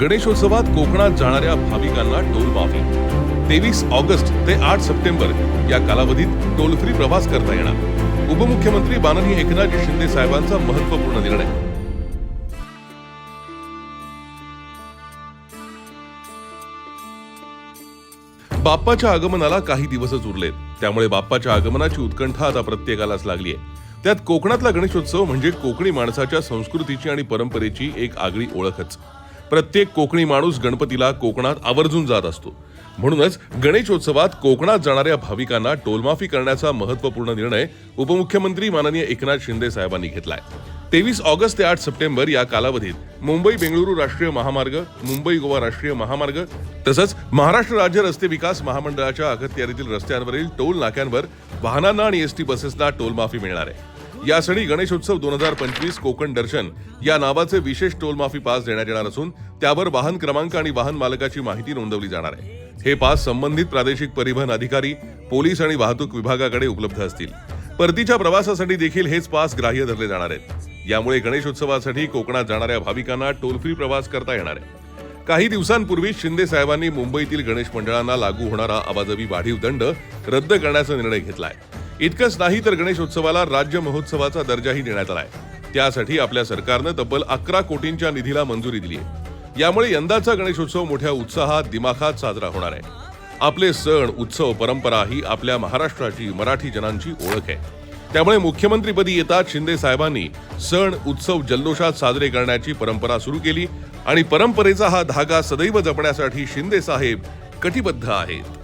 गणेशोत्सवात कोकणात जाणाऱ्या भाविकांना टोल माफी। 23 ऑगस्ट ते 8 सप्टेंबर या कालावधीत टोल फ्री प्रवास करता येणार। उपमुख्यमंत्री माननीय एकनाथ शिंदे साहेबांचा महत्त्वपूर्ण निर्णय। बाप्पाच्या आगमनाला काही दिवसच उरलेत, त्यामुळे बाप्पाच्या आगमनाची उत्कंठा आता प्रत्येकालाच लागली आहे। त्यात कोकणातला गणेशोत्सव म्हणजे कोकणी माणसाच्या संस्कृतीची आणि परंपरेची एक आगळी ओळखच। प्रत्येक कोकणी माणूस गणपतीला कोकणात आवर्जून जात असतो। म्हणूनच गणेशोत्सवात कोकणात जाणाऱ्या भाविकांना टोलमाफी करण्याचा महत्त्वपूर्ण निर्णय उपमुख्यमंत्री माननीय एकनाथ शिंदे साहेबांनी घेतलाय। 23 ऑगस्ट ते 8 सप्टेंबर या कालावधीत मुंबई बेंगळुरू राष्ट्रीय महामार्ग, मुंबई गोवा राष्ट्रीय महामार्ग तसंच महाराष्ट्र राज्य रस्ते विकास महामंडळाच्या अखत्यारीतील रस्त्यांवरील टोल नाक्यांवर वाहनांना आणि एसटी बसेसना टोल माफी मिळणार आहे। यासाठी गणेशोत्सव 2025 कोकण दर्शन या नावाचे विशेष टोल माफी पास देण्यात येणार असून त्यावर वाहन क्रमांक आणि वाहन मालकाची माहिती नोंदवली जाणार आहे। हे पास संबंधित प्रादेशिक परिवहन अधिकारी, पोलीस आणि वाहतूक विभागाकडे उपलब्ध असतील। परतीच्या प्रवासासाठी देखील हेच पास ग्राह्य धरले जाणार आहेत। यामुळे गणेशोत्सवासाठी कोकणात जाणाऱ्या भाविकांना टोल फ्री प्रवास करता येणार आहे। काही दिवसांपूर्वी शिंदे साहेबांनी मुंबईतील गणेश मंडळांना लागू होणारा अवाजवी वाढीव दंड रद्द करण्याचा निर्णय घेतलाय। इतकंच नाही तर गणेशोत्सवाला राज्य महोत्सवाचा दर्जाही देण्यात आलाय। त्यासाठी आपल्या सरकारनं तब्बल 11 कोटींच्या निधीला मंजुरी दिली आहे। यामुळे यंदाचा गणेशोत्सव मोठ्या उत्साहात दिमाखात साजरा होणार आहे। आपले सण, उत्सव, परंपरा ही आपल्या महाराष्ट्राची, मराठी जनांची ओळख आहे। त्यामुळे मुख्यमंत्रीपदी येताच शिंदे साहेबांनी सण, उत्सव जल्लोषात साजरे करण्याची परंपरा सुरू केली आणि परंपरेचा हा धागा सदैव जपण्यासाठी शिंदे साहेब कटिबद्ध आहेत।